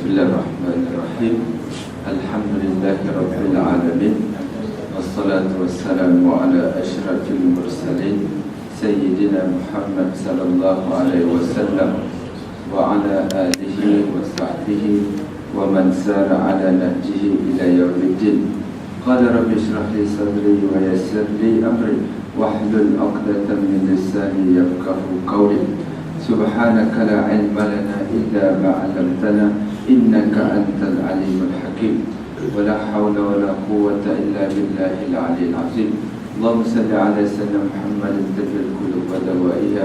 Bismillahirrahmanirrahim. Alhamdulillahirabbil alamin. Wassalatu wassalamu ala asyrafil mursalin Sayyidina Muhammad sallallahu alaihi wasallam wa ala alihi wa sahbihi wa man sara ala nahjihi ila yaumiddin. Qala rabbi shrah li sadri wa yassir li amri wahlul 'uqdatam min lisani yafqahu qawli. Subhanaka la ilma lana illa ma 'allamtana innaka antal alimul hakim. Wa la hawla wa la quwwata illa billahil 'aliyyil 'azim. Allahumma salli 'ala sayyidina Muhammadin tibbil qulub wa dawaiha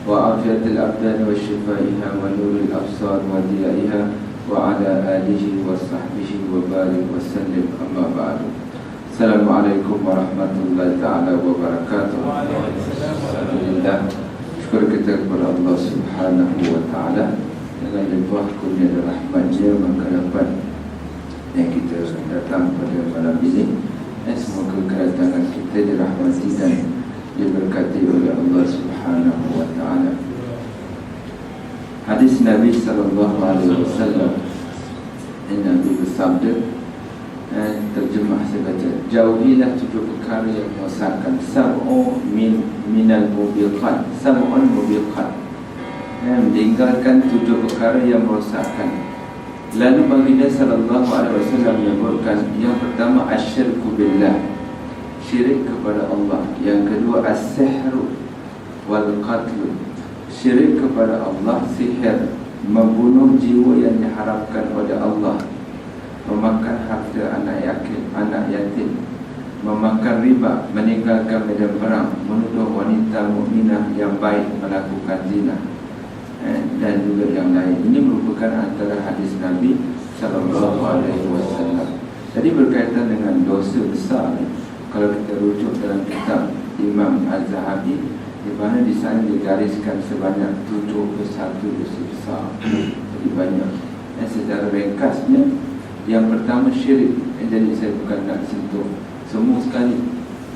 wa afiyatil abdan wa shifaiha wa nuril absar wa diyaiha wa 'ala alihi wa sahbihi wa barik wa sallim, amma ba'du. Assalamualaikum warahmatullahi ta'ala wabarakatuh. Alhamdulillah, syukur kita kepada Allah Subhanahu wa ta'ala dengan limpah kurnia dan rahmat-Nya maka dapat yang kita datang pada malam ini. Semoga kedatangan kita dirahmati dan diberkati oleh Allah Subhanahu wa ta'ala. Hadis Nabi sallallahu alaihi wasallam, Nabi bersabda, terjemah saya baca, jauhilah 7 perkara yang merosakkan. Sab'un minal mubiqat. Sab'un mubiqat, meninggalkan 7 perkara yang merosakkan. Lalu baginda sallallahu alaihi wasallam menyebutkan, yang pertama asyirku billah, syirik kepada Allah. Yang kedua as-sihru wal qatlu, syirik kepada Allah, sihir, membunuh jiwa yang diharapkan oleh Allah, memakan harta anak yatim, memakan riba, meninggalkan medan perang, menuduh wanita mukminah yang baik melakukan zina, dan juga yang lain. Ini merupakan antara hadis Nabi sallallahu alaihi wasallam. Jadi berkaitan dengan dosa besar ni, kalau kita rujuk dalam kitab Imam Az-Zahabi, di mana di sana digariskan sebanyak 71 dosa besar. Jadi banyak. Secara ringkasnya, yang pertama syirik. Jadi saya bukan nak sentuh semua sekali,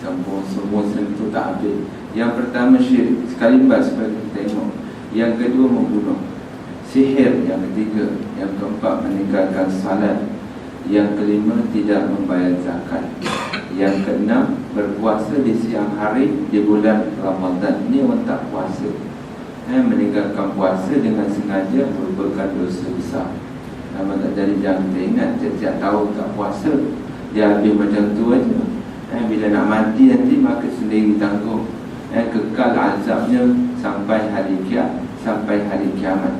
semua sentuh tak habis. Yang pertama syirik, sekali bas supaya kita tengok. Yang kedua membunuh, sihir. Yang ketiga, yang keempat meninggalkan salat. Yang kelima tidak membayar zakat. Yang keenam berpuasa di siang hari di bulan Ramadan. Ini orang tak puasa, meninggalkan puasa dengan sengaja merupakan dosa besar. Nama tak jadi, jangan kita ingat setiap tahun tak puasa dia habis macam tu aja. Bila nak mati nanti maka sendiri tanggung. Kekal azabnya sampai hari kiamat.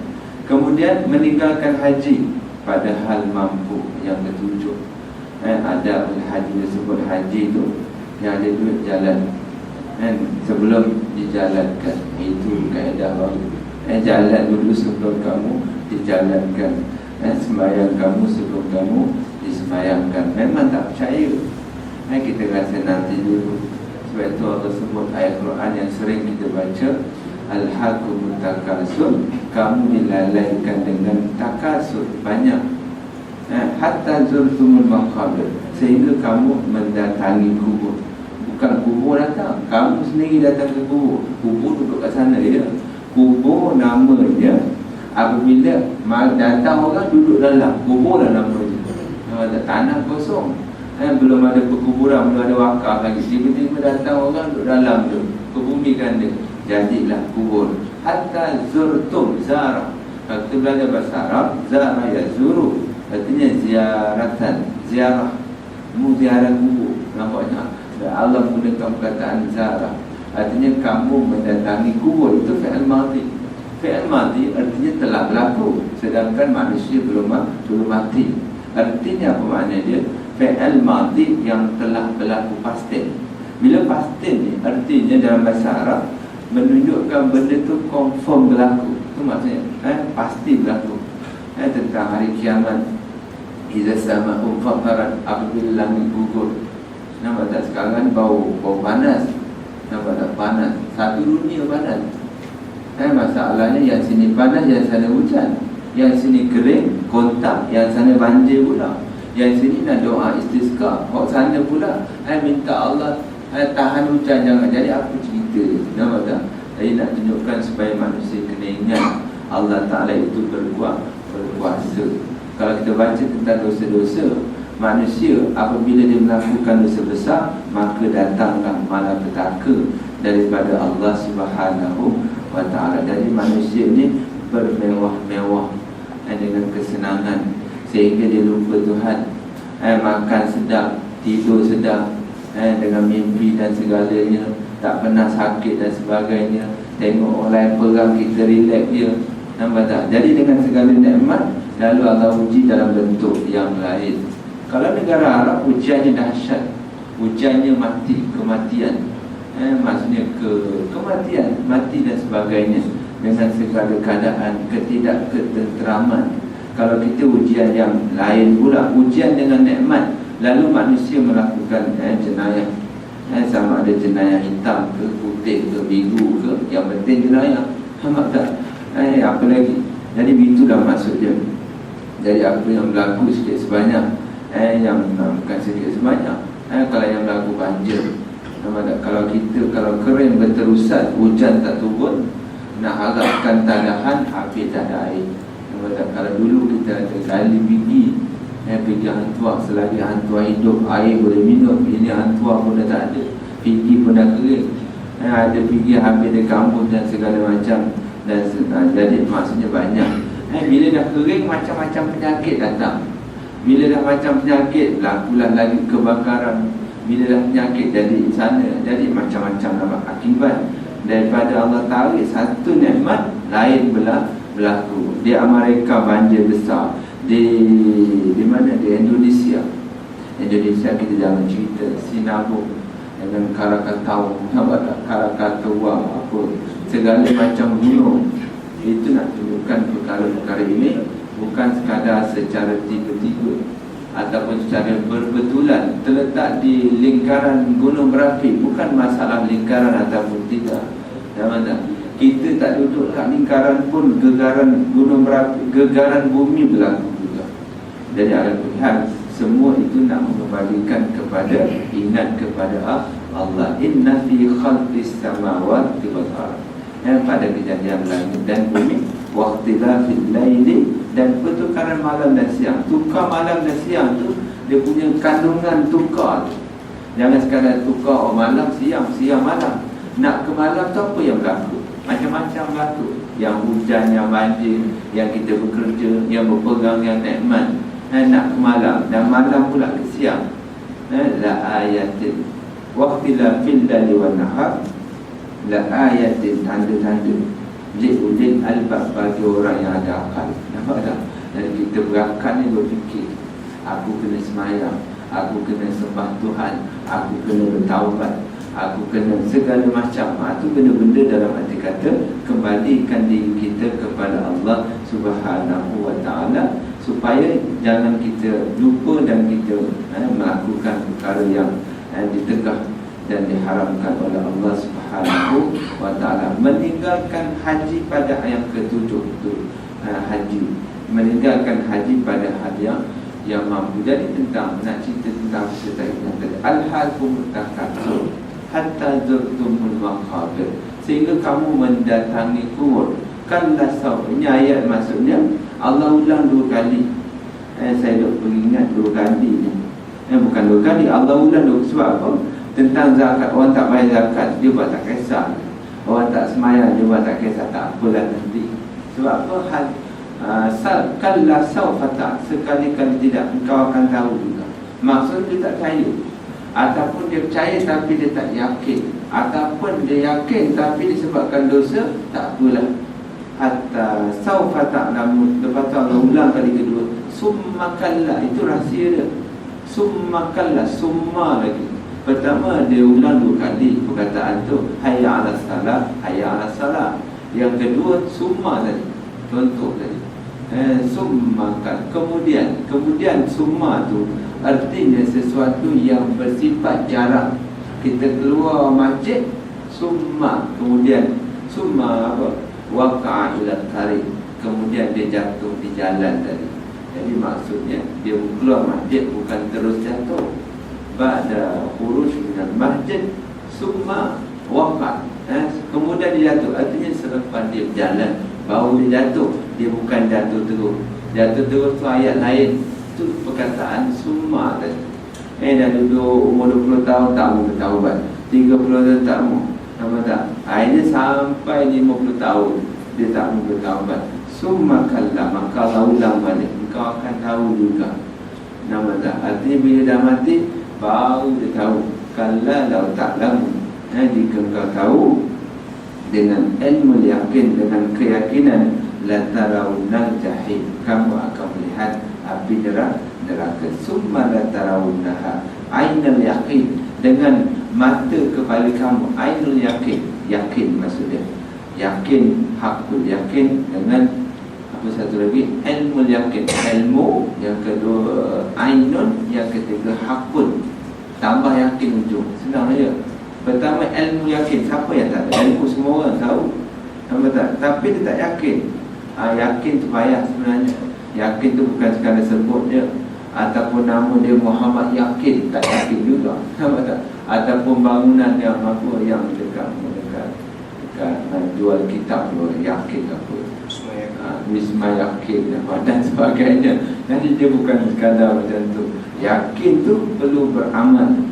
Kemudian meninggalkan haji padahal mampu. Yang ketujuh, ada haji disebut haji tu yang ada duit jalan, sebelum dijalankan. Itu kaedah baru. Jalan dulu sebelum kamu dijalankan. Sembahyang kamu sebelum kamu disembahyangkan. Memang tak percaya, kita rasa nanti dulu. Sebab itu Allah sebut ayat Quran yang sering kita baca, Al-Hakumut Takasur, kamu dilalaikan dengan takasur, banyak. Hatta zurtumul maqabir, sehingga kamu mendatangi kubur. Bukan kubur datang, kamu sendiri datang ke kubur. Kubur duduk kat sana je. Kubur namanya apabila datang orang duduk dalam kubur dah namanya. Ada tanah kosong, belum ada perkuburan, belum ada wakaf lagi. Tiba-tiba datang orang duduk dalam tu, kebumikan dia, jadilah kubur. Hatta zurtum, zara. Kalau kita belajar bahasa Arab, zara ya zuru, artinya ziaratan, ziarah, ziarah kubur. Nampaknya Allah menggunakan perkataan zara, artinya kamu mendatangi kubur. Itu fi'il madhi. Fi'il madhi artinya telah berlaku, sedangkan manusia belum mati. Artinya apa makna dia? Fi'il madhi yang telah berlaku pasti. Bila pasti ni, artinya dalam bahasa Arab menunjukkan benda tu confirm berlaku. Itu maksudnya pasti berlaku. Tentang hari kiamat, iza sama'u fatarat, apabila langit gugur. Nampak tak sekarang bau panas? Nampak tak panas? Satu dunia panas. Masalahnya yang sini panas, yang sana hujan. Yang sini kering, kontak, yang sana banjir pula. Yang sini nak doa istisqa, kok sana pula minta Allah tahan hujan jangan. Jadi apa cerita dia? Nampak tak? Jadi nak tunjukkan supaya manusia kena ingat Allah Ta'ala itu berkuasa. Kalau kita baca tentang dosa-dosa manusia, apabila dia melakukan dosa besar, maka datanglah malapetaka daripada Allah Subhanahu wa ta'ala. Jadi manusia ni bermewah-mewah dengan kesenangan sehingga dia lupa Tuhan. Makan sedap, tidur sedap, dengan mimpi dan segalanya, tak pernah sakit dan sebagainya. Tengok orang lain perang, kita relax je. Nampak tak? Jadi dengan segala nikmat, lalu Allah uji dalam bentuk yang lain. Kalau negara Arab, ujiannya dahsyat. Ujiannya mati, kematian. Maksudnya kematian, mati dan sebagainya, dengan segala keadaan, ketidakketenteraman. Kalau kita ujian yang lain pula, ujian dengan nikmat, lalu manusia melakukan jenayah. Sama ada jenayah hitam ke, putih ke, biru ke, yang penting jenayah. Nampak tak? Apa lagi? Jadi itulah maksudnya. Jadi apa yang berlaku sikit sebanyak, yang bukan sikit sebanyak, kalau yang berlaku banjir. Nampak tak? Kalau kering berterusan, hujan tak turun, nak harapkan tadahan, habis tak ada air. Nampak tak? Kalau dulu kita ada kali pergi hantuar, selagi hantuar hidup, air boleh minum. Ini hantuar pun dah tak ada, pergi pun dah kering. Ada pergi habis di kampus dan segala macam. Dan jadi maksudnya banyak. Bila dah kering, macam-macam penyakit datang. Bila dah macam penyakit, lakulah lagi kebakaran. Bila dah penyakit, jadi sana, jadi macam-macam nama akibat daripada Allah tarik satu nikmat, lain berlaku. Di Amerika banjir besar, di mana? Di Indonesia kita jangan cerita. Sinabung dengan Krakatau, Krakatau apa, segala macam gunung. Itu nak tunjukkan perkara-perkara ini bukan sekadar secara tiba-tiba ataupun secara berbetulan terletak di lingkaran gunung berapi. Bukan masalah lingkaran ataupun tidak. Kita tak duduk kat lingkaran pun, gegaran gunung berapi, gegaran bumi berlaku juga. Jadi ada pilihan. Semua itu nak mengembalikan kepada, ingat kepada Allah. Inna fi khalqis samawati wal ardh, pada kejadian langit dan bumi, waqtilafil laili, dan pertukaran malam dan siang. Tukar malam dan siang tu dia punya kandungan tukar. Jangan sekadar tukar malam siang, siang malam. Nak ke malam tu apa yang berlaku? Macam-macam berlaku. Yang hujan, yang banjir, yang kita bekerja, yang berpegang, yang nikmat. Nak ke malam, dan malam pula ke siang. La ayatin waqtilafil laili wan nahar, la ayatin, tanda-tanda liulil albab, bagi orang yang ada akal. Nampak tak? Dan kita berakal ni berfikir, aku kena semayang, aku kena sembah Tuhan, aku kena bertaubat, aku kena segala macam. Itu benda-benda dalam arti kata kembalikan diri kita kepada Allah Subhanahu wa ta'ala, supaya jangan kita lupa dan kita melakukan perkara yang ditegah dan diharamkan oleh Allah Subhanahu wa ta'ala. Meninggalkan haji pada ayat ke-7 itu, haji, meninggalkan haji pada hari yang mampu. Jadi tentang, nak cerita tentang cerita yang tadi, al-hakum takatsur hatta zurtumul maqabir, sehingga kamu mendatangi kubur. Kalla saw, ini ayat maksudnya Allah ulang 2 kali. Saya duk beringat 2 kali ni. Bukan 2 kali, Allah ulang 2. Sebab apa? Tentang zakat, orang tak bayar zakat, dia buat tak kisah. Orang tak semayang, dia buat tak kisah. Tak apalah nanti. Sebab apa? Kalla sawfa tak, sekali-kali tidak, engkau akan tahu juga. Maksud dia tak percaya, ataupun dia percaya tapi dia tak yakin, ataupun dia yakin tapi disebabkan dosa, tak apalah. Hatta sawfa ta'lamun. Lepas tu Allah ulang kali kedua, summa kalla, itu rahsia dia. Summa kalla, summa lagi. Pertama dia ulang 2 kali perkataan tu, hayya 'alas salah, hayya 'alas salah. Yang kedua summa tadi, contoh tadi, summa kalla, kemudian summa tu artinya sesuatu yang bersifat jarak. Kita keluar masjid, summa, kemudian summa apa? Waqa'a ila tarik, kemudian dia jatuh di jalan tadi. Jadi maksudnya dia keluar masjid bukan terus jatuh. Ba'da khuruj minal masjid summa waqa', kemudian dia jatuh. Artinya selepas dia berjalan baru dia jatuh. Dia bukan jatuh terus. Jatuh terus tu ayat lain, tu perkataan summa tadi. Dah duduk umur 20 tahun tak mau bertaubat, 30 tahun tak mau, nampak tak? Akhirnya sampai 50 tahun dia tak mau bertaubat. Summa kallam, maka Allah ulang balik, engkau akan tahu juga. Nampak tak? Artinya bila dah mati baru dia tahu. Kalla lau ta'lamu, jika engkau tahu dengan ilmu yakin, dengan keyakinan, la tarawunnal jahim, kamu akan melihat api neraka. Summa la tarawunnaha ainul yakin, dengan mata kepala kamu. Ainul yakin, yakin maksudnya yakin, hakul yakin. Dengan apa satu lagi? Ilmu yakin, ilmu. Yang kedua ainun, yang ketiga hakul, tambah yakin ujung. Senang saja. Pertama ilmu yakin, siapa yang tak ada? Ilmu semua orang tahu, nampak tak? Tapi dia tak yakin. Yakin tu payah sebenarnya. Yakin tu bukan sekadar sebut dia, ataupun nama dia Muhammad Yakin, tak yakin juga, nampak tak? Ataupun bangunan yang apa, yang dekat jual kitab tu, Yakin apa, Wisma Yakin dan sebagainya. Jadi dia bukan sekadar macam tu. Yakin tu perlu beramal,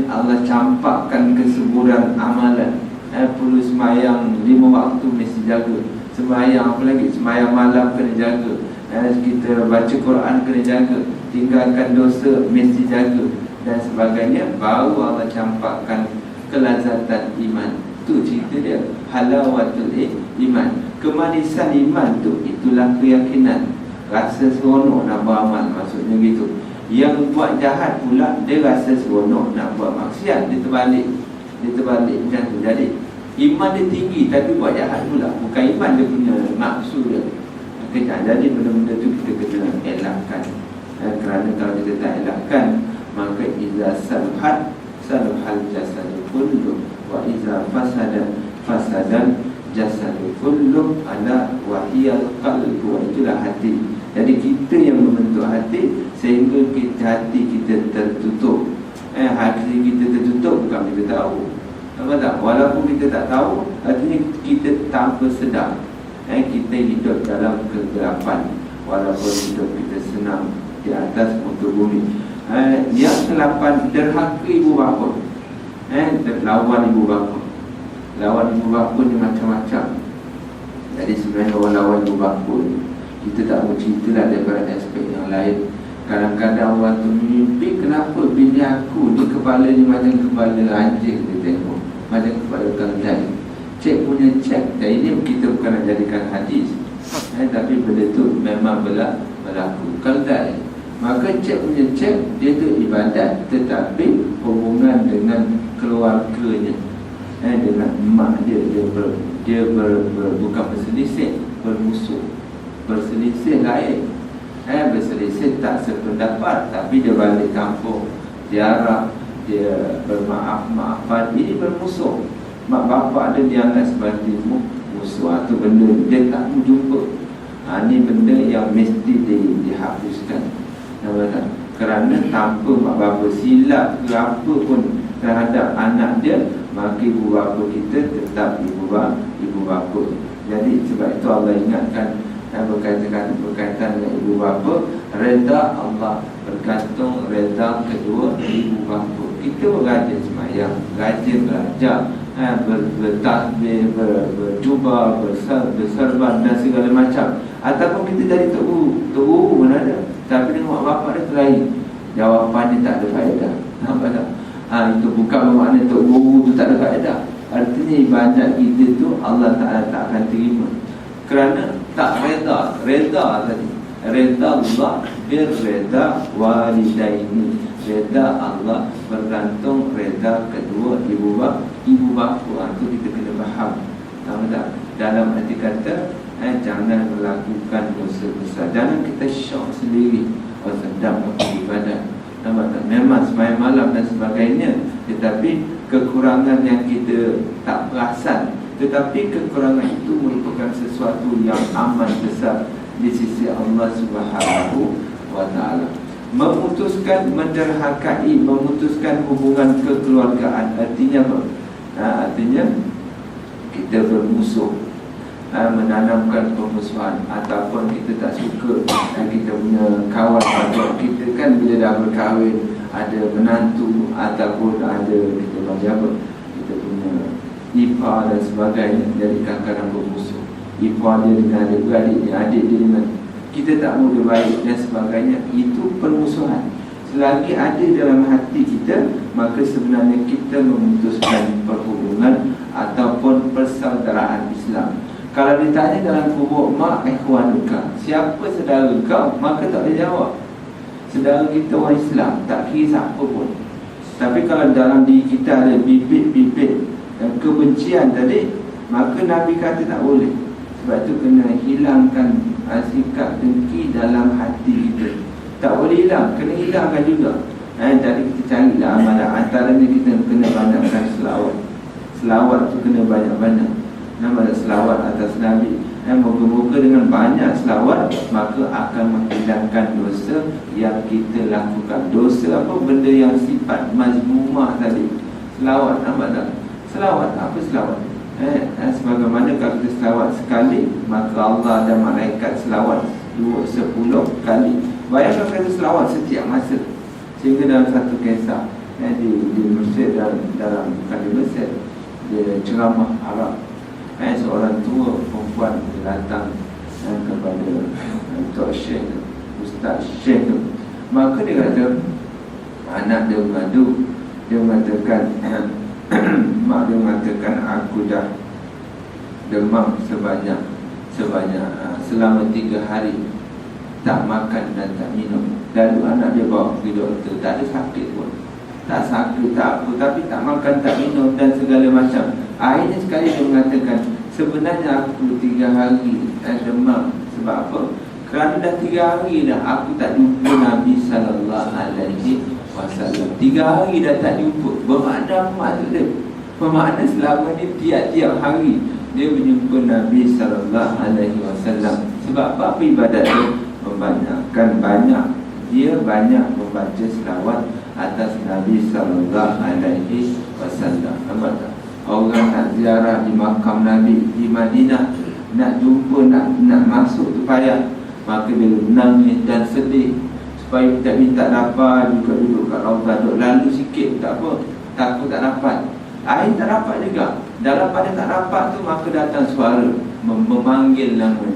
Allah campakkan kesuburan amalan. Perlu semayang 5 waktu mesti jaga. Semayang apa lagi? Semayang malam kena jaga. Kita baca Quran kena jaga. Tinggalkan dosa mesti jaga dan sebagainya. Baru Allah campakkan kelazatan iman. Tu cerita dia, halawatul iman. Kemanisan iman tu, itulah keyakinan, rasa seronok nak beramal, maksudnya gitu. Yang buat jahat pula, dia rasa seronok nak buat maksiat. Dia terbalik macam tu. Jadi iman dia tinggi tapi buat jahat pula. Bukan iman dia punya maksud dia. Jadi benda-benda tu kita kena elakkan. Kerana kalau kita tak elakkan, maka iza salhat salhal jasadu kullu, wa iza fasadan jasadu kullu, ala wahiyal qalbu. Itulah hati. Jadi kita yang membentuk hati, sehingga hati kita tertutup. Hati kita tertutup bukan kita tahu, nampak tak? Walaupun kita tak tahu, artinya kita tanpa sedar. Kita hidup dalam kegelapan, walaupun hidup kita senang di atas muka bumi. Yang ke-8, derhaka ibu bapa. Lawan ibu bapa. Lawan ibu bapa ni macam-macam. Jadi sebenarnya orang lawan ibu bapa ni, kita tak mau cerita lah daripada aspek yang lain. Kadang-kadang orang tu mimpi, kenapa bini aku ni kepala ni macam kepala anjing, dia tengok macam kepala keldai. Cek punya cek. Dan ini kita bukan nak jadikan hadis, tapi benda tu memang berlaku. Keldai, maka cek punya cek, dia tu ibadat, tetapi hubungan dengan keluarganya, dengan mak dia, bukan berselisih, bermusuh. Berselisih lain, berselisih tak sependapat, tapi dia balik kampung, ziarah, dia bermaaf-maafan. Ini bermusuh. Mak bapak dia dianggap sebagai musuh. Itu benda dia tak mau jumpa. Ini benda yang mesti dihapuskan. Kerana tanpa mak bapak silap ke apa pun terhadap anak dia, maka ibu bapa kita tetap ibu bapa. Jadi sebab itu Allah ingatkan, berkaitan dengan ibu bapa, reda Allah bergantung reda kedua ibu bapa. Kita rajin semayang, rajin belajar, bertakbir, berjubah, berserban dan segala macam. Ataupun kita jadi teruru pun ada, tapi dengan mak bapak dia lain, jawapan dia tak ada faedah. Nampak tak? Itu bukan bermakna teruru tu tak ada faedah. Artinya ibadat kita tu Allah Ta'ala tak akan terima, kerana tak reda tadi. Reda Allah birreda walidaini. Reda Allah bergantung reda kedua ibu bapa. Itu kita kena faham. Tahu tak? Dalam arti kata, jangan melakukan dosa besar. Jangan kita syok sendiri, sedap apa ibadat. Nampak tak? Memang sembahyang malam dan sebagainya, tetapi kekurangan yang kita tak perasan. Tetapi kekurangan itu merupakan sesuatu yang amat besar di sisi Allah Subhanahu wa Ta'ala. Memutuskan menderhakai, memutuskan hubungan kekeluargaan, artinya apa? Artinya kita bermusuh, menanamkan permusuhan, ataupun kita tak suka kahwin, ada menantu, ataupun ada kita bagi apa, kita punya ipar dan sebagainya. Jadi kadang-kadang bermusuh, ipar dia dengan adik-beradik dia, adik dia dengan kita tak mau dia baik dan sebagainya. Itu permusuhan. Selagi ada dalam hati kita, maka sebenarnya kita memutuskan perhubungan ataupun persaudaraan Islam. Kalau ditanya dalam kubur mak ikhwanuka, siapa saudara kau, maka tak boleh jawab. Saudara kita orang Islam, tak kira siapa pun. Tapi kalau dalam diri kita ada bibit-bibit dan kebencian tadi, maka Nabi kata tak boleh. Sebab tu kena hilangkan sikap dengki dalam hati kita. Tak boleh hilang, kena hilangkan juga. Jadi kita carilah amalan. Antaranya kita kena banyakkan selawat. Selawat tu kena banyak-banyak. Nama selawat atas Nabi. Moga-moga dengan banyak selawat, maka akan menghilangkan dosa yang kita lakukan. Dosa apa? Benda yang sifat mazmumah tadi. Selawat, nampak tak? Selawat, apa selawat? Sebagaimana kalau kita selawat sekali, maka Allah dan malaikat selawat 10 kali. Bayangkan kata selawat setiap masa. Sehingga dalam satu kisah di Mesir, dalam bukan di Mesir, dia ceramah Arab, seorang tua perempuan datang kepada Tok Syekh, Ustaz Syekh tu. Maka dia kata, anak dia mengadu, dia mengatakan mak dia mengatakan, aku dah demam sebanyak selama 3 hari, tak makan dan tak minum. Lalu anak dia bawa pergi doktor, tak ada sakit pun, tak sakit, tak apa, tapi tak makan, tak minum dan segala macam. Akhirnya sekali dia mengatakan, sebenarnya aku 3 hari demam. Sebab apa? Kerana dah 3 hari dah aku tak jumpa Nabi sallallahu alaihi wasallam. 3 hari dah tak jumpa. Bermakna maksud dia, bermakna selama ni tiap-tiap hari dia berjumpa Nabi sallallahu alaihi wasallam. Sebab apa ibadat dia? Dia banyak membaca selawat atas Nabi sallallahu alaihi wasallam. Nampak tak? Orang nak ziarah di makam Nabi di Madinah, nak jumpa, nak masuk tu payah. Maka dia nangis dan sedih supaya tak minta dapat, juga duduk kat Raudhah, duduk lalu sikit tak apa, takut tak dapat. Air tak dapat juga. Dalam pada tak dapat tu, maka datang suara memanggil nama.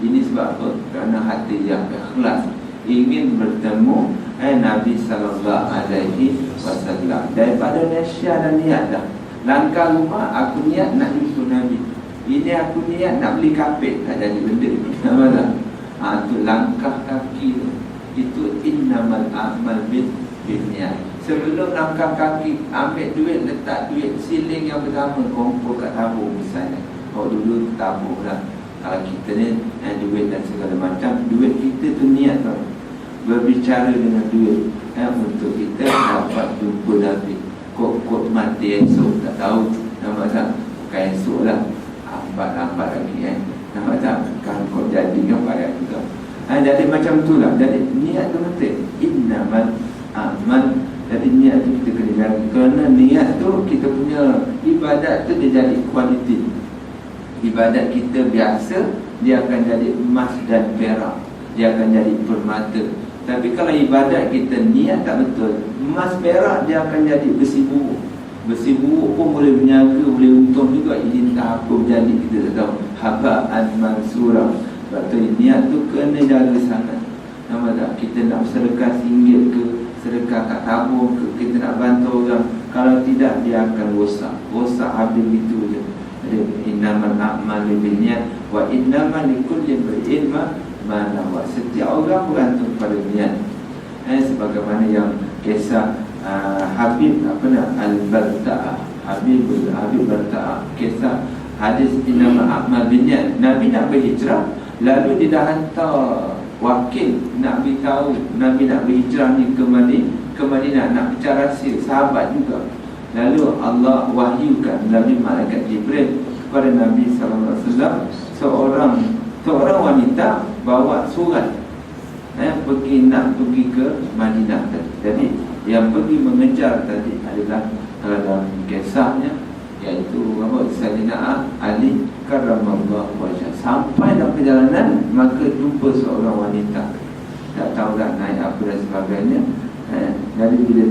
Ini sebab apa? Kerana hati yang ikhlas ingin bertemu Nabi sallallahu alaihi wasallam. Daripada Malaysia dan niat dah. Langkah rumah, aku niat nak jumpa Nabi. Ini aku niat nak beli kapit, tak jadi benda ni. Nampak tak? Tu langkah kaki tu. Itu innamal a'mal bin-niat. Sebelum langkah kaki, ambil duit, letak duit siling yang pertama, kumpul kat tabung misalnya. Dulu tabung lah. Kalau kita ni duit dan segala macam, duit kita tu niat tau. Berbicara dengan duit untuk kita dapat jumpa Nabi. Kok mati esok tak tahu. Nampak tak? Bukan esok lah, lambat lagi nampak tak? Kan kok jadi kan payah juga. Jadi macam tu lah. Jadi niat tu penting. Innamal amal. Jadi niat tu kita kena jaga. Kerana niat tu kita punya ibadat tu dia jadi kualiti. Ibadat kita biasa, dia akan jadi emas dan perak, dia akan jadi permata. Tapi kalau ibadat kita niat tak betul, emas perak dia akan jadi besi buruk. Besi buruk pun boleh berniaga, boleh untung juga. Ini tak apa jadi, kita tak tahu. Haba'an mansurah. Sebab tu niat tu kena jaga sangat. Nampak tak? Kita nak sedekah RM1 ke, sedekah kat tabung ke, kita nak bantu orang, kalau tidak dia akan rosak habis itu je. Jadi innamal a'malu binniyat wa innamal likulli imrin ma nawa. Setiap orang bergantung pada niat. Sebagaimana yang kisah Habib Al-Barta'ah, Habib Barta'ah, kisah hadis innamal a'malu binniyat. Nabi nak berhijrah, lalu dia dah hantar wakil nak beritahu Nabi nak berhijrah ni ke Madinah, nak bicara rahsia, sahabat juga. Lalu Allah wahyukan melalui malaikat Jibril kepada Nabi sallallahu alaihi wasallam, seorang wanita bawa surat nak pergi ke Madinah tadi. Jadi yang pergi mengejar tadi adalah dalam kisahnya, iaitu Sayyidina Ali karramallahu wajhah. Sampai dalam perjalanan, maka jumpa seorang wanita, tak tahu dah naik apa dan sebagainya. Nabi bila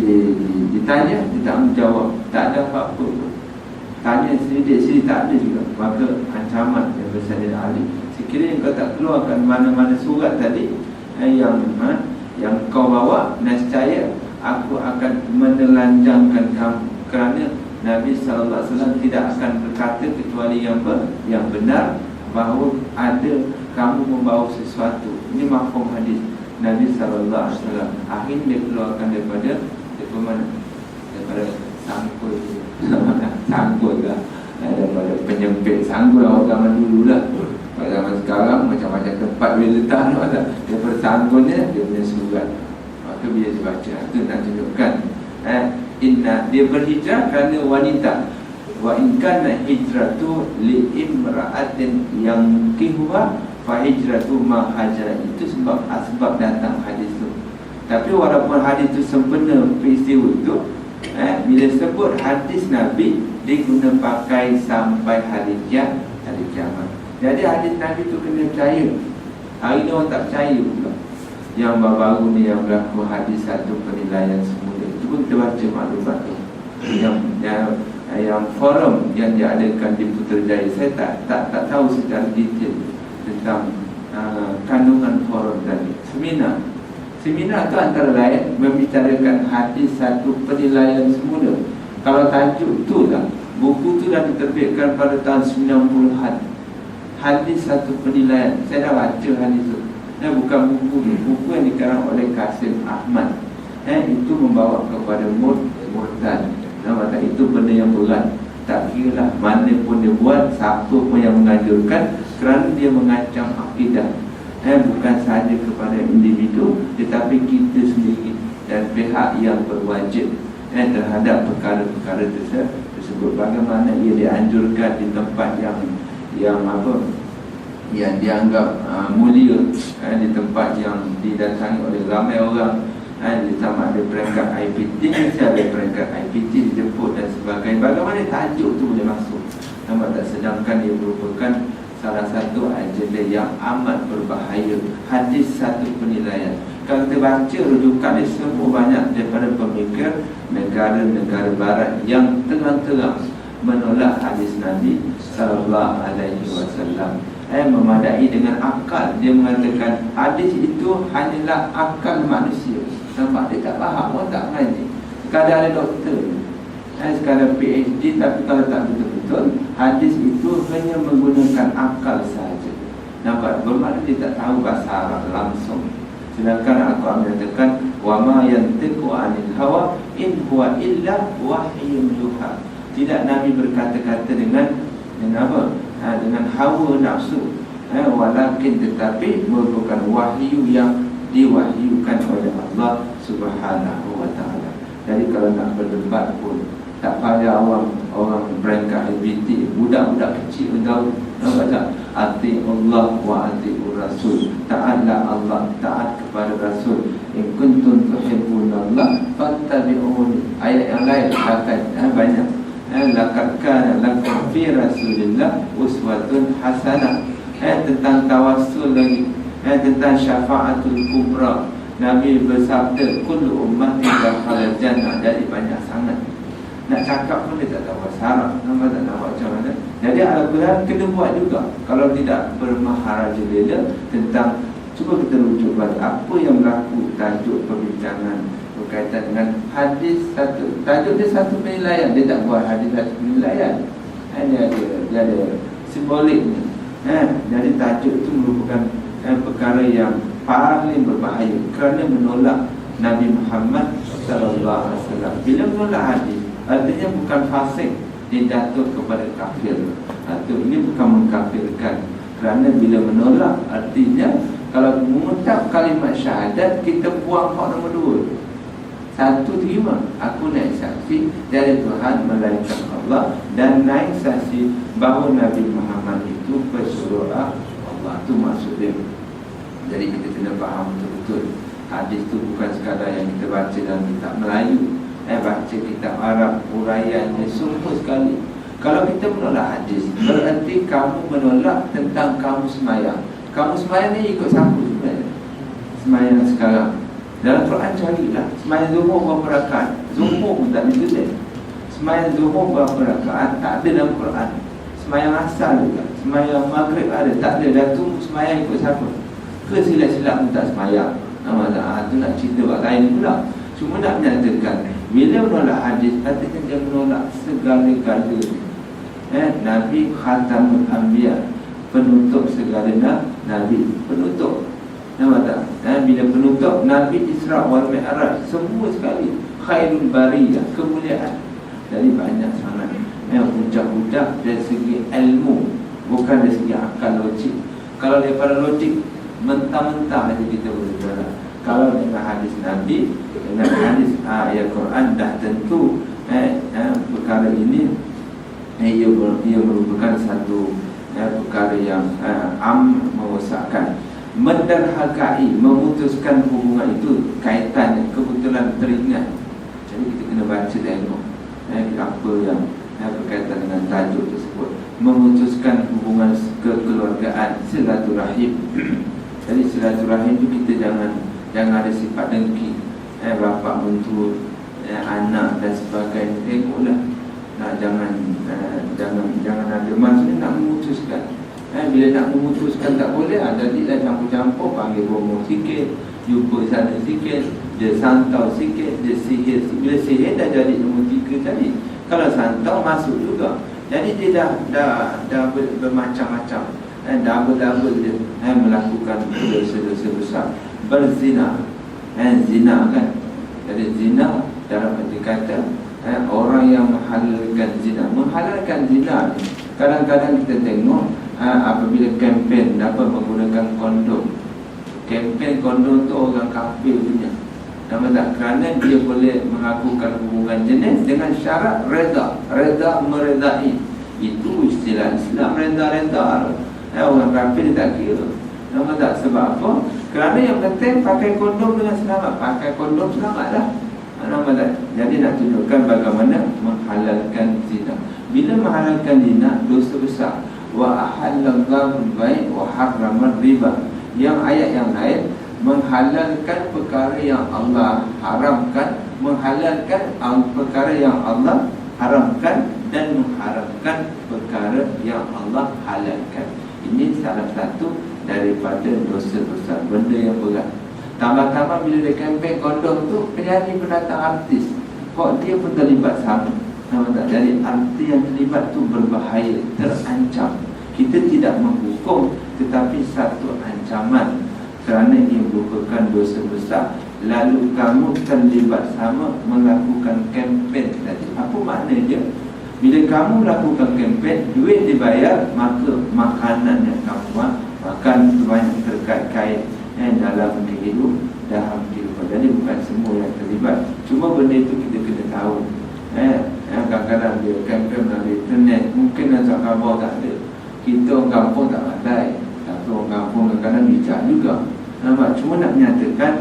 ditanya, dia tak menjawab, tak ada apa-apa pun. Tanya sendiri tak ada juga. Maka ancaman daripada Sayyidina Ali, sekiranya kau tak keluarkan mana-mana surat tadi yang kau bawa, nescaya aku akan menelanjangkan kamu. Kerana Nabi SAW tidak akan berkata kecuali yang benar, bahawa ada kamu membawa sesuatu. Ini mafhum hadis Nabi SAW. Akhirnya dia keluarkan daripada mana? Daripada sangkul sangkul lah, daripada penyempit sangkul orang zaman dulu lah. Pada zaman sekarang macam-macam tempat boleh letak tu ada. Daripada sangkulnya dia punya surat, maka bila dibaca itu nak tunjukkan dia berhijrah kerana wanita. Wa in kana hijratu li imra'atin yang kihwa fa hijratu ma hajara. Itu sebab datang hadis tu. Tapi walaupun hadis tu sempena peristiwa itu, bila sebut hadis Nabi, dia guna pakai sampai hari kiamat. Jadi hadis Nabi tu kena percaya. Hari ni orang tak percaya pula. Yang baru-baru ni yang berlaku hadis satu penilaian semula. Cuba kita baca maklumat tu. Yang forum yang diadakan di Putrajaya, saya tak tahu secara detail tentang kandungan forum tadi. Seminar tu antara lain membicarakan hadis satu penilaian semula. Kalau tajuk tu lah, buku tu dah diterbitkan pada tahun 90-an. Hadis satu penilaian, saya dah baca hadis tu. Bukan buku ni, buku yang dikarang oleh Kasim Ahmad. Itu membawa kepada murtad. Maka itu benda yang berat. Tak kira lah mana pun dia buat, siapa pun yang menganjurkan, kerana dia mengancam akidah. Bukan sahaja kepada individu, tetapi kita sendiri dan pihak yang berwajib terhadap perkara-perkara tersebut. Bagaimana ia dianjurkan di tempat yang dianggap mulia, di tempat yang didatangi oleh ramai orang. Sama ada peringkat IPT, ada peringkat IPT dijemput dan sebagainya. Bagaimana tajuk tu boleh masuk? Nampak tak? Sedangkan ia merupakan salah satu agenda yang amat berbahaya. Hadis satu penilaian. Kalau kita baca rujukan dia, semua banyak daripada pemikir negara-negara barat yang terang-terang menolak hadis Nabi sallallahu alaihi wasallam. Memadai dengan akal. Dia mengatakan hadis itu hanyalah akal manusia. Nampak? Dia tak faham, orang tak mengaji. Sekadar ada doktor, sekadar PhD, tapi kalau tak betul-betul, hadis itu hanya menggunakan akal sahaja. Nampak? Bermakna dia tak tahu bahasa Arab langsung. Sedangkan Al-Quran menyatakan wa ma yantiqu 'anil hawa in huwa illa wahyun yuha. Tidak Nabi berkata-kata dengan apa? Dengan hawa nafsu, walakin tetapi merupakan wahyu yang diwahyukan oleh Allah Subhanahu wa ta'ala. Jadi kalau nak berdebat pun tak payah orang berangkat IBT, budak-budak kecil tahu. Nampak tak? Ati Allah wa ati Rasul. Taatlah Allah, taat kepada Rasul. In kuntum tuhibbunallah fattabi'uni. Ayat yang lain akan banyak. Laqad kana lakum fi Rasulillah uswatun hasanah. Tentang tawassul lagi, tentang syafa'atul kubra. Nabi bersabda kullu ummatin dakhala jannah. Jadi banyak sangat. Nak cakap pun dia tak tahu bahasa Arab. Nampak tak? Nampak macam mana? Jadi Al-Quran kena buat juga. Kalau tidak bermaharaja lela tentang, cuba kita rujuk balik apa yang berlaku. Tajuk perbincangan berkaitan dengan hadis satu. Tajuk dia satu penilaian. Dia tak buat hadis satu penilaian. Dia ada simboliknya. Jadi tajuk itu merupakan perkara yang paling berbahaya kerana menolak Nabi Muhammad sallallahu alaihi wasallam. Bila menolak hadis, artinya bukan fasik, dia jatuh kepada kafir. Atau ini bukan mengkafirkan. Kerana bila menolak, artinya kalau mengucap kalimat syahadat, kita buang hak nombor dua. Satu, terima aku naik saksi dari Tuhan melainkan Allah, dan naik saksi bahawa Nabi Muhammad itu pesuruh Allah. Itu maksudnya. Jadi kita kena faham betul-betul. Hadis itu bukan sekadar yang kita baca dalam kitab Melayu. Baca kitab Arab, uraiannya sungguh sekali. Kalau kita menolak hadis, berarti kamu menolak tentang kamu semayang. Kamu semayang ni ikut siapa sebenarnya? Semayang sekarang. Dalam Quran carilah sembahyang zuhur berapa rakaat. Zuhur pun tak ditulis. Sembahyang zuhur berapa rakaat tak ada dalam Quran. Sembahyang asar juga, sembahyang maghrib ada, tak ada. Dah tu sembahyang ikut siapa? Ke silap-silap pun tak sembahyang. Itu nak cerita buat lain pula. Cuma nak menyatakan bila menolak hadis, katakan dia menolak segala-galanya. Nabi Khatamul Anbiya, penutup segala Nabi, penutup. Nampak tak? Bila penutup Nabi Isra wal Mi'raj, semua sekali khairul bariyah, kemuliaan. Jadi banyak sangat hujah-hujah dari segi ilmu, bukan dari segi akal logik. Kalau daripada logik mentah-mentah saja kita boleh berjalan. Kalau dengan hadis Nabi, dengan hadis ayat Quran, dah tentu perkara ini ia merupakan satu perkara yang merosakkan, menderhakai, memutuskan hubungan itu. Kaitannya kebetulan teringat, jadi kita kena baca tengok apa yang berkaitan dengan tajuk tersebut. Memutuskan hubungan kekeluargaan, silaturahim. Jadi silaturahim itu kita jangan ada sifat dengki, bapa mentua, anak dan sebagainya. Tengoklah, jangan ada, maksudnya nak memutuskan. Bila nak memutuskan tak boleh, jadilah campur-campur, panggil bomoh sikit, jumpa sana sikit, dia santau sikit, dia sihir sikit. Bila sihir dah jadi nombor 3 tadi. Kalau santau masuk juga. Jadi dia dah bermacam-macam, double-double dia melakukan dosa-dosa besar. Berzina, zina kan. Jadi zina dalam arti kata orang yang menghalalkan zina. Menghalalkan zina ni, kadang-kadang kita tengok apabila kempen menggunakan kondom. Kempen kondom tu orang kafir punya. Nama tak? Kerana dia boleh melakukan hubungan jenis dengan syarat reda meredai. Itu istilah Islam, reda. Orang kafir dia tak kira. Nama tak? Sebab apa? Kerana yang penting pakai kondom dengan selamat. Pakai kondom selamatlah. Nama tak? Jadi nak tunjukkan bagaimana menghalalkan zina. Bila menghalalkan zina, dosa besar. Wa ahallallahu al-bai' wa harrama riba. Yang ayat yang lain menghalalkan perkara yang Allah haramkan, menghalalkan perkara yang Allah haramkan, dan mengharamkan perkara yang Allah halalkan. Ini salah satu daripada dosa besar, benda yang berat. Tambah-tambah bila dia kempen kondom tu, penyanyi pendatang artis, kok dia pun terlibat sama. Jadi arti yang terlibat tu berbahaya, terancam. Kita tidak menghukum, tetapi satu ancaman, kerana ia merupakan dosa besar. Lalu kamu terlibat sama melakukan kempen tadi. Apa makna dia? Bila kamu melakukan kempen, duit dibayar, maka makanan yang kamu makan banyak terkait-kait dalam kehidupan, dalam kehidupan. Jadi bukan semua yang terlibat. Cuma benda itu kita kena tahu. Kadang-kadang dia kempen melalui internet, mungkin nak khabar tak ada. Kita orang kampung tak pandai, tapi orang kampung kadang-kadang bijak juga. Nampak? Cuma nak menyatakan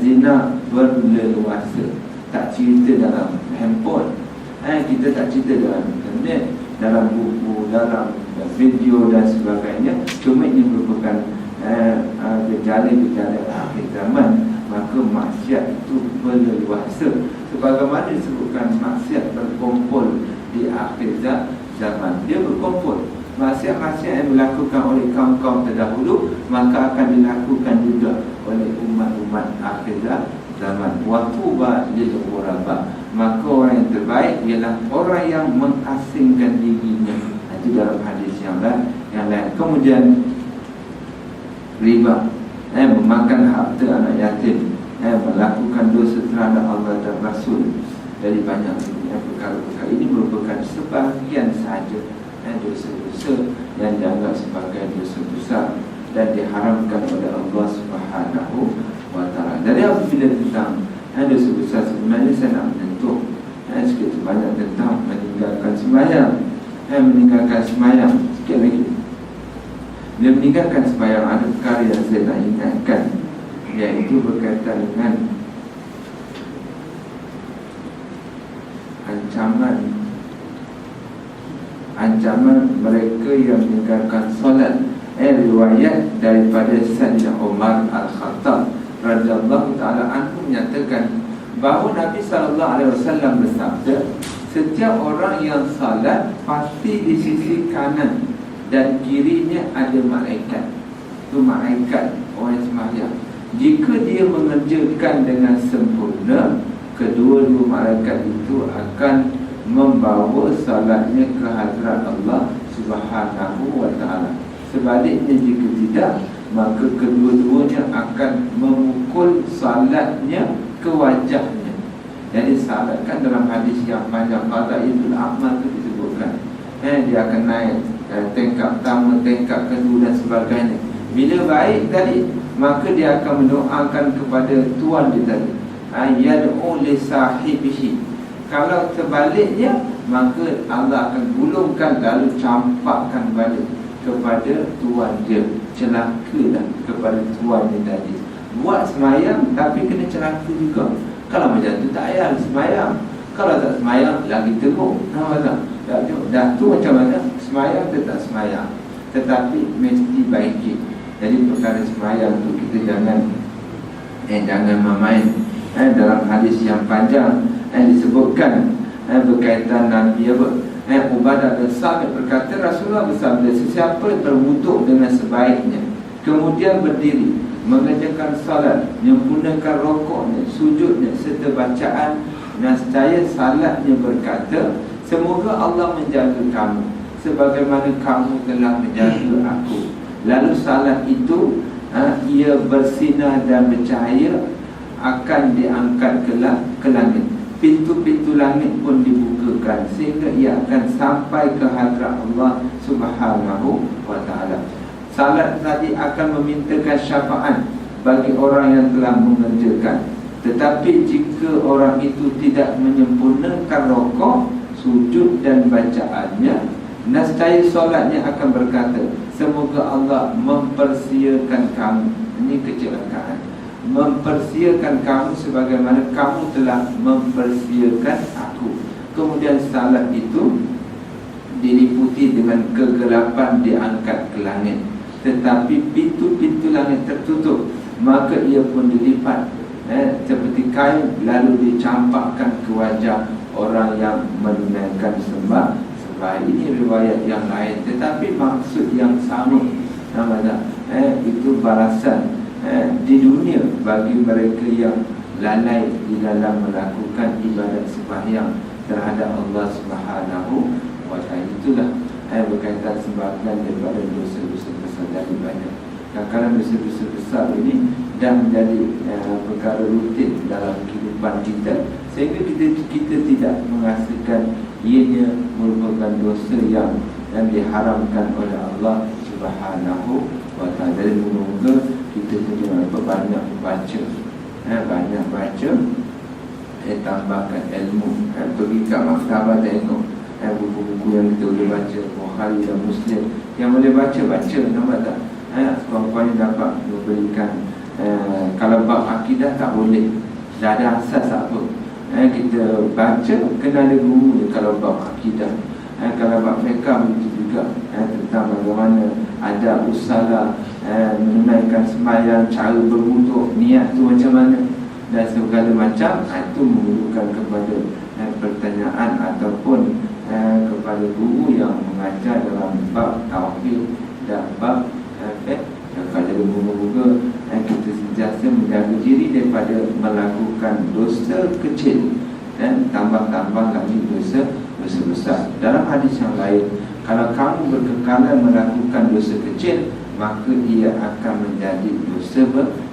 zina berleluasa. Tak cerita dalam handphone, kita tak cerita dalam internet, dalam buku, dalam video dan sebagainya. Cuma ini merupakan gejala-gejala akhir zaman. Maka maksiat itu berleluasa. Sebagaimana disebutkan maksiat berkumpul di akhir zaman. Dia berkumpul. Maksiat-maksiat yang dilakukan oleh kaum-kaum terdahulu, maka akan dilakukan juga oleh umat-umat akhir zaman. Watuba lil ghuraba. Maka orang yang terbaik ialah orang yang mengasingkan dirinya. Itu dalam hadis yang lain. Kemudian riba, memakan harta anak yatim, melakukan dosa terhadap Allah dan Rasul. Jadi banyak perkara-perkara ini merupakan sebahagian sahaja dosa-dosa yang dianggap sebagai dosa besar dan diharamkan oleh Allah Subhanahu wa ta'ala. Dari apabila tentang dosa besar, sebenarnya saya nak menyentuh sikit banyak tentang meninggalkan sembahyang. Meninggalkan sembahyang sikit lagi. Bila meninggalkan sembahyang, ada perkara yang saya nak ingatkan, iaitu berkaitan dengan ancaman mereka yang meninggalkan solat. Riwayat daripada Sayyidina Umar Al-Khattab radhiyallahu taala anhu menyatakan bahawa Nabi sallallahu alaihi wasallam bersabda, setiap orang yang salat pasti di sisi kanan dan kirinya ada malaikat. Itu malaikat orang yang sembahyang. Jika dia mengerjakan dengan sempurna, kedua-dua malaikat itu akan membawa salatnya ke hadrat Allah Subhanahu wa taala. Sebaliknya jika tidak, maka kedua-duanya akan memukul salatnya ke wajahnya. Jadi salat kan dalam hadis yang panjang Fadhailul A'mal itu disebutkan, dia akan naik tingkat pertama, tingkat kedua dan sebagainya. Bila baik tadi, maka dia akan mendoakan kepada tuan dia tadi, yad'u li sahibihi. Kalau terbaliknya, maka Allah akan gulungkan lalu campakkan balik kepada tuan dia. Celakalah kepada tuan dia tadi. Buat semayang tapi kena celaka juga. Kalau macam tu tak payah semayang. Kalau tak semayang lagi teruk. Dah tu macam mana? Semayang tetap semayang, tetapi mesti baiki. Jadi perkara semayang tu kita jangan main. Dalam hadis yang panjang disebutkan berkaitan Nabi Ubadah bin Samit berkata, Rasulullah bersabda, sesiapa berwuduk dengan sebaiknya, kemudian berdiri mengerjakan salat, menyempurnakan rokoknya, sujudnya serta bacaan, nescaya salatnya berkata, semoga Allah menjaga kamu sebagaimana kamu telah menjaga aku. Lalu salat itu ia bersinar dan bercahaya, akan diangkat ke langit. Pintu-pintu langit pun dibukakan sehingga ia akan sampai ke hadrat Allah Subhanahu wa taala. Salat tadi akan memintakan syafaat bagi orang yang telah mengerjakan. Tetapi jika orang itu tidak menyempurnakan rokok, sujud dan bacaannya, nescaya solatnya akan berkata, semoga Allah mempersiakan kamu. Ini kecelakaan. Mempersiakan kamu sebagaimana kamu telah mempersiakan aku. Kemudian salat itu diliputi dengan kegelapan, diangkat ke langit. Tetapi pintu-pintu langit tertutup, maka ia pun dilipat seperti kain, lalu dicampakkan ke wajah orang yang menunaikan sembah. Ini riwayat yang lain, tetapi maksud yang sama. Itu balasan di dunia bagi mereka yang lalai di dalam melakukan ibadat sembahyang terhadap Allah Subhanahu wa taala. Itulah berkaitan sebahagian daripada dosa-dosa besar dari banyak. Kadang-kadang dosa-dosa besar ini dah menjadi perkara rutin dalam kehidupan kita, sehingga kita tidak menghasilkan ianya merupakan dosa yang diharamkan oleh Allah Subhanahu wa taala. Dari mula-mula kita kena banyak baca, banyak baca, tambahkan ilmu, pergi ke maktabah tengok buku-buku yang kita boleh baca, Bukhari dan Muslim yang boleh baca, nampak tak? Sekurang-kurangnya dapat memberikan. Kalau bab akidah tak boleh, dah ada asas apa, kita baca kena ada guru. Kalau bab akidah, kalau bab fiqh begitu juga, tentang bagaimana adab usalah, menunaikan sembahyang, cara berwuduk, niat tu macam mana, dan segala macam. Itu memerlukan kepada pertanyaan ataupun kepada guru yang mengajar dalam bab tauhid dan bab fiqh. Pada moga-moga kita sentiasa menjaga diri daripada melakukan dosa kecil dan tambah-tambah lagi dosa besar. Dalam hadis yang lain, kalau kamu berkekalan melakukan dosa kecil, maka ia akan menjadi dosa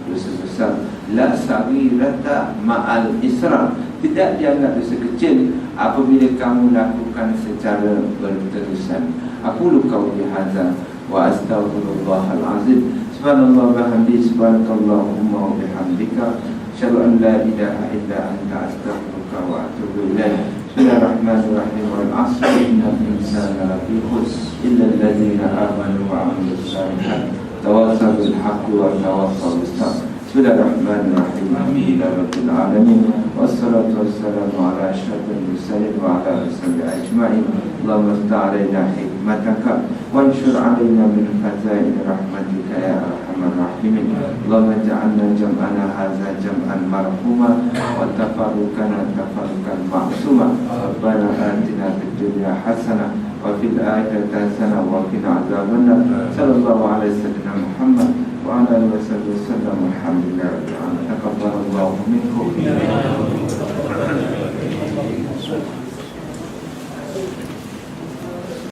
besar. La saghirata ma'al isra. Tidak dianggap dosa kecil apabila kamu lakukan secara berterusan. Aqulu qawli hadza wa astaghfirullahal azim. Subhanallah wa bihamdihi, subhanakallahumma wa bihamdika, asyhadu an la ilaha illa anta, astaghfiruka wa atubu ilaik. Bismillahirrahmanirrahim. Wal 'asri innal insana lafi khusr illa allazina amanu wa 'amilus shalihat tawassaw bil haqqi wa tawassaw bis sabr. Bismillahirrahmanirrahim. Alhamdulillahirabbil alamin, wassalatu wassalamu ala asyrafil mursalin wa ala alihi ajma'in. Allahumma ftah alaina hikmataka wanshur alaina min khazain rahmatika ya arhamar الراحمين. اللهم اجعلنا جمعنا هذا جمعا مرحوما وتفرقنا تفرقا معصوما. ربنا آتنا في الدنيا حسنة وفي الآخرة حسنة وقنا عذاب النار. صلى الله على سيدنا محمد وعلى آله